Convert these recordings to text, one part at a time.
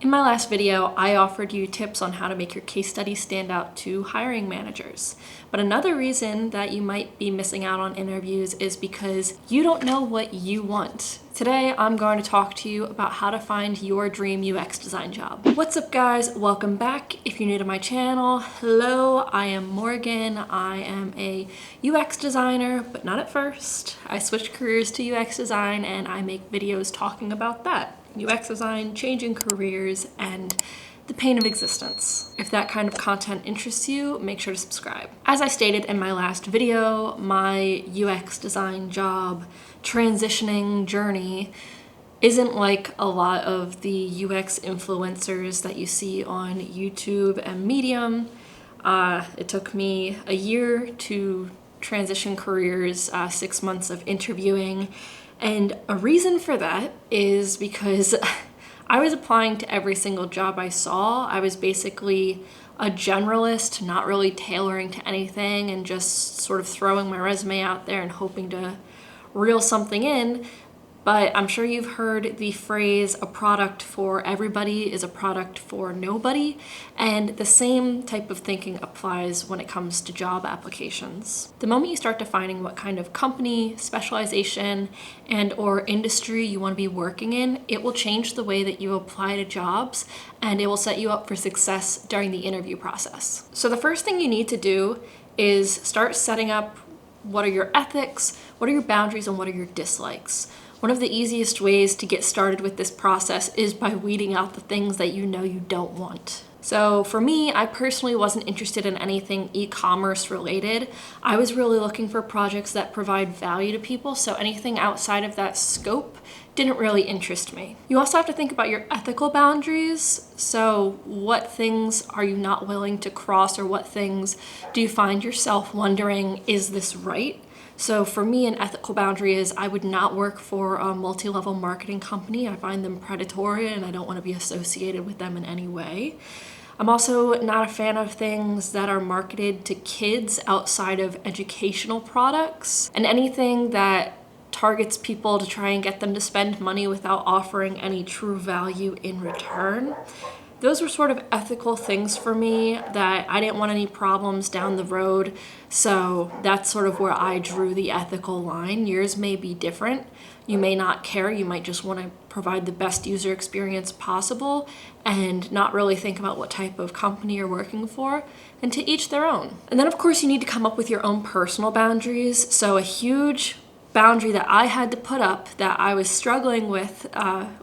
In my last video, I offered you tips on how to make your case study stand out to hiring managers. But another reason that you might be missing out on interviews is because you don't know what you want. Today, I'm going to talk to you about how to find your dream UX design job. What's up, guys? Welcome back. If you're new to my channel, hello, I am Morgan. I am a UX designer, but not at first. I switched careers to UX design and I make videos talking about that. UX design, changing careers, and the pain of existence. If that kind of content interests you, make sure to subscribe. As I stated in my last video, my UX design job transitioning journey isn't like a lot of the UX influencers that you see on YouTube and Medium. It took me a year to transition careers, 6 months of interviewing. And a reason for that is because I was applying to every single job I saw. I was basically a generalist, not really tailoring to anything and just sort of throwing my resume out there and hoping to reel something in. But I'm sure you've heard the phrase, a product for everybody is a product for nobody. And the same type of thinking applies when it comes to job applications. The moment you start defining what kind of company, specialization, and or industry you want to be working in, it will change the way that you apply to jobs and it will set you up for success during the interview process. So the first thing you need to do is start setting up what are your ethics, what are your boundaries, and what are your dislikes. One of the easiest ways to get started with this process is by weeding out the things that you know you don't want. So for me, I personally wasn't interested in anything e-commerce related. I was really looking for projects that provide value to people, so anything outside of that scope didn't really interest me. You also have to think about your ethical boundaries. So what things are you not willing to cross, or what things do you find yourself wondering, is this right? So for me, an ethical boundary is I would not work for a multi-level marketing company. I find them predatory and I don't want to be associated with them in any way. I'm also not a fan of things that are marketed to kids outside of educational products, and anything that targets people to try and get them to spend money without offering any true value in return. Those were sort of ethical things for me that I didn't want any problems down the road. So that's sort of where I drew the ethical line. Yours may be different. You may not care. You might just want to provide the best user experience possible and not really think about what type of company you're working for, and to each their own. And then of course you need to come up with your own personal boundaries. So a huge boundary that I had to put up that I was struggling with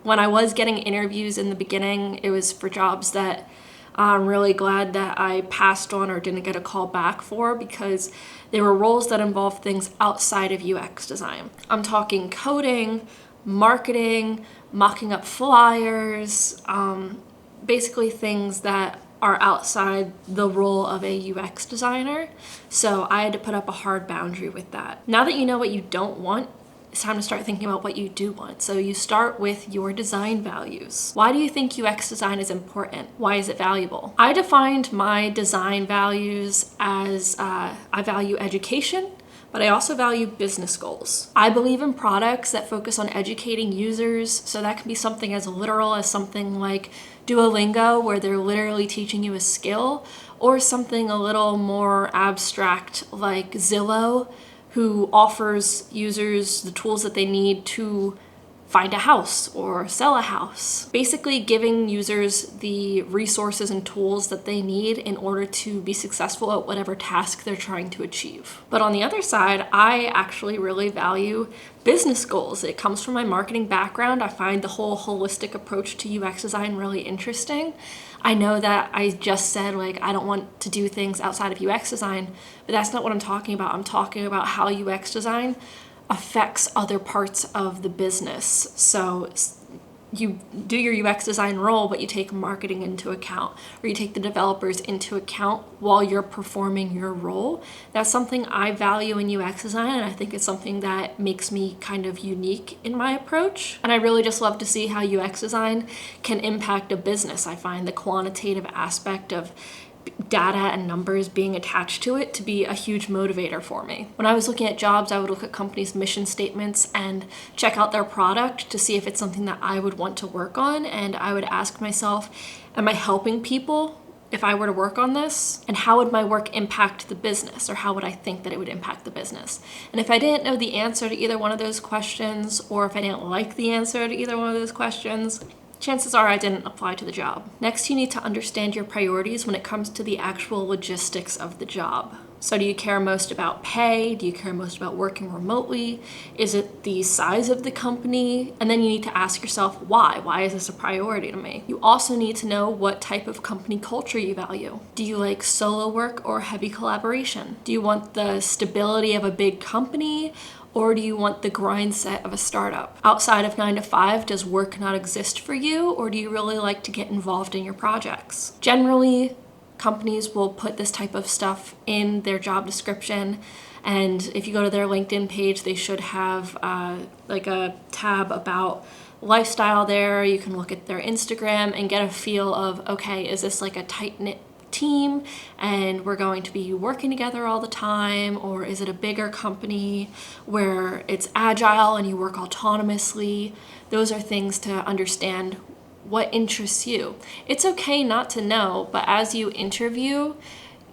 when I was getting interviews in the beginning, it was for jobs that I'm really glad that I passed on or didn't get a call back for, because they were roles that involved things outside of UX design. I'm talking coding, marketing, mocking up flyers, basically things that are outside the role of a UX designer. So I had to put up a hard boundary with that. Now that you know what you don't want, it's time to start thinking about what you do want. So you start with your design values. Why do you think UX design is important? Why is it valuable? I defined my design values as I value education, but I also value business goals. I believe in products that focus on educating users, so that can be something as literal as something like Duolingo, where they're literally teaching you a skill, or something a little more abstract like Zillow, who offers users the tools that they need to find a house or sell a house. Basically giving users the resources and tools that they need in order to be successful at whatever task they're trying to achieve. But on the other side, I actually really value business goals. It comes from my marketing background. I find the whole holistic approach to UX design really interesting. I know that I just said, like, I don't want to do things outside of UX design, but that's not what I'm talking about. I'm talking about how UX design affects other parts of the business. So you do your UX design role, but you take marketing into account, or you take the developers into account while you're performing your role. That's something I value in UX design, and I think it's something that makes me kind of unique in my approach. And I really just love to see how UX design can impact a business. I find the quantitative aspect of data and numbers being attached to it to be a huge motivator for me. When I was looking at jobs, I would look at companies' mission statements and check out their product to see if it's something that I would want to work on. And I would ask myself, am I helping people if I were to work on this? And how would my work impact the business? Or how would I think that it would impact the business? And if I didn't know the answer to either one of those questions, or if I didn't like the answer to either one of those questions, chances are I didn't apply to the job. Next, you need to understand your priorities when it comes to the actual logistics of the job. So do you care most about pay? Do you care most about working remotely? Is it the size of the company? And then you need to ask yourself, why? Why is this a priority to me? You also need to know what type of company culture you value. Do you like solo work or heavy collaboration? Do you want the stability of a big company? Or do you want the grind set of a startup? Outside of 9 to 5, does work not exist for you, or do you really like to get involved in your projects? Generally, companies will put this type of stuff in their job description, and if you go to their LinkedIn page, they should have like a tab about lifestyle there. You can look at their Instagram and get a feel of, okay, is this like a tight-knit team and we're going to be working together all the time, or is it a bigger company where it's agile and you work autonomously? Those are things to understand what interests you. It's okay not to know, but as you interview,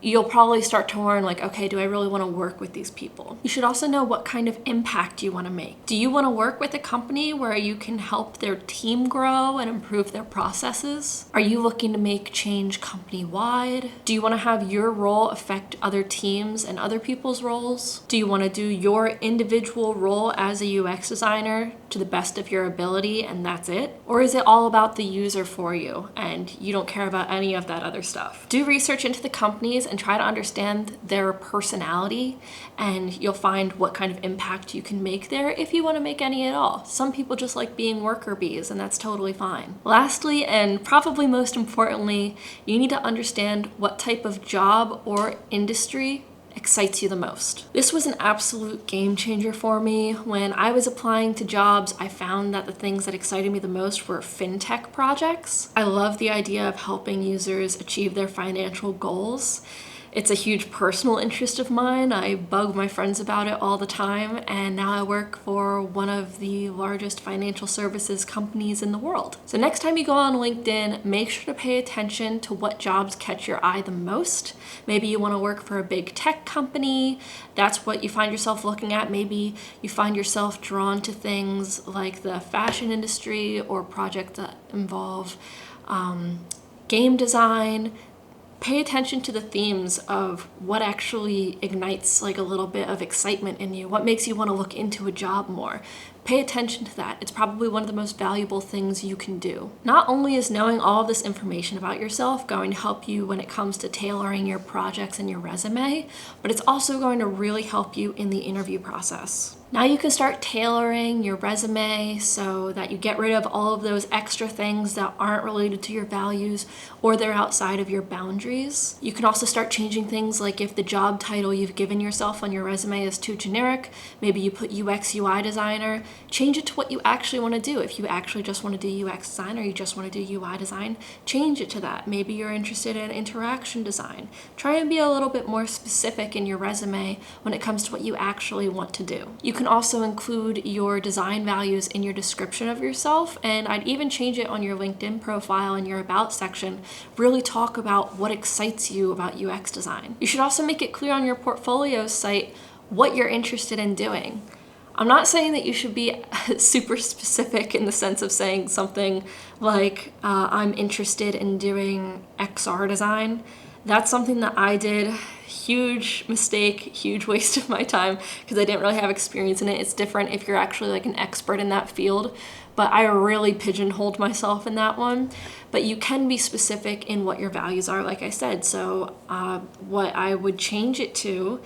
you'll probably start to learn, like, okay, do I really want to work with these people? You should also know what kind of impact you want to make. Do you want to work with a company where you can help their team grow and improve their processes? Are you looking to make change company-wide? Do you want to have your role affect other teams and other people's roles? Do you want to do your individual role as a UX designer to the best of your ability and that's it? Or is it all about the user for you and you don't care about any of that other stuff? Do research into the companies and try to understand their personality, and you'll find what kind of impact you can make there if you want to make any at all. Some people just like being worker bees, and that's totally fine. Lastly, and probably most importantly, you need to understand what type of job or industry excites you the most. This was an absolute game changer for me. When I was applying to jobs, I found that the things that excited me the most were fintech projects. I love the idea of helping users achieve their financial goals. It's a huge personal interest of mine. I bug my friends about it all the time, and now I work for one of the largest financial services companies in the world. So next time you go on LinkedIn, make sure to pay attention to what jobs catch your eye the most. Maybe you want to work for a big tech company. That's what you find yourself looking at. Maybe you find yourself drawn to things like the fashion industry or projects that involve game design. Pay attention to the themes of what actually ignites like a little bit of excitement in you, what makes you want to look into a job more. Pay attention to that. It's probably one of the most valuable things you can do. Not only is knowing all of this information about yourself going to help you when it comes to tailoring your projects and your resume, but it's also going to really help you in the interview process. Now you can start tailoring your resume so that you get rid of all of those extra things that aren't related to your values or they're outside of your boundaries. You can also start changing things, like if the job title you've given yourself on your resume is too generic, maybe you put UX UI designer, change it to what you actually want to do. If you actually just want to do UX design or you just want to do UI design, change it to that. Maybe you're interested in interaction design. Try and be a little bit more specific in your resume when it comes to what you actually want to do. You can also include your design values in your description of yourself, and I'd even change it on your LinkedIn profile in your About section. Really talk about what excites you about UX design. You should also make it clear on your portfolio site what you're interested in doing. I'm not saying that you should be super specific in the sense of saying something like, I'm interested in doing XR design. That's something that I did. Huge mistake, huge waste of my time because I didn't really have experience in it. It's different if you're actually like an expert in that field, but I really pigeonholed myself in that one. But you can be specific in what your values are, like I said. So what I would change it to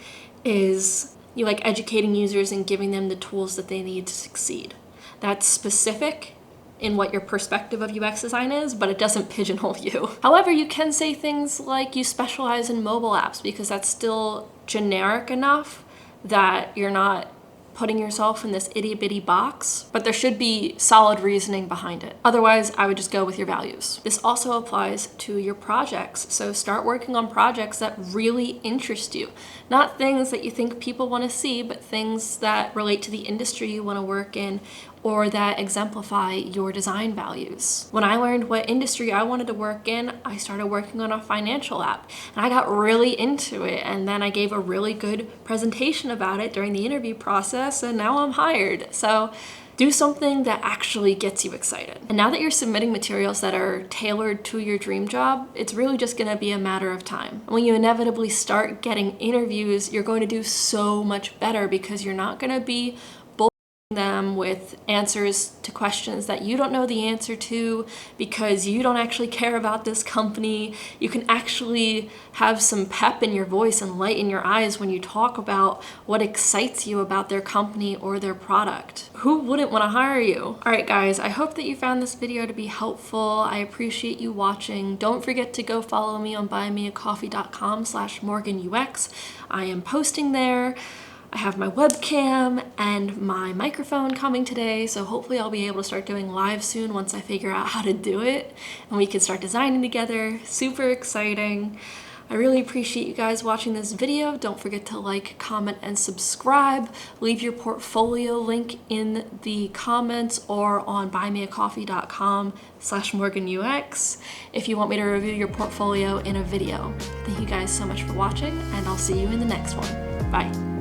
is you like educating users and giving them the tools that they need to succeed. That's specific in what your perspective of UX design is, but it doesn't pigeonhole you. However, you can say things like you specialize in mobile apps because that's still generic enough that you're not putting yourself in this itty bitty box, but there should be solid reasoning behind it. Otherwise, I would just go with your values. This also applies to your projects. So start working on projects that really interest you. Not things that you think people want to see, but things that relate to the industry you want to work in or that exemplify your design values. When I learned what industry I wanted to work in, I started working on a financial app and I got really into it, and then I gave a really good presentation about it during the interview process, and now I'm hired. So do something that actually gets you excited. And now that you're submitting materials that are tailored to your dream job, it's really just gonna be a matter of time. When you inevitably start getting interviews, you're going to do so much better because you're not gonna be them with answers to questions that you don't know the answer to because you don't actually care about this company. You can actually have some pep in your voice and light in your eyes when you talk about what excites you about their company or their product. Who wouldn't want to hire you? All right, guys, I hope that you found this video to be helpful. I appreciate you watching. Don't forget to go follow me on buymeacoffee.com/MorganUX. I am posting there. I have my webcam and my microphone coming today, so hopefully I'll be able to start doing live soon once I figure out how to do it, and we can start designing together. Super exciting. I really appreciate you guys watching this video. Don't forget to like, comment, and subscribe. Leave your portfolio link in the comments or on buymeacoffee.com/MorganUX if you want me to review your portfolio in a video. Thank you guys so much for watching, and I'll see you in the next one. Bye.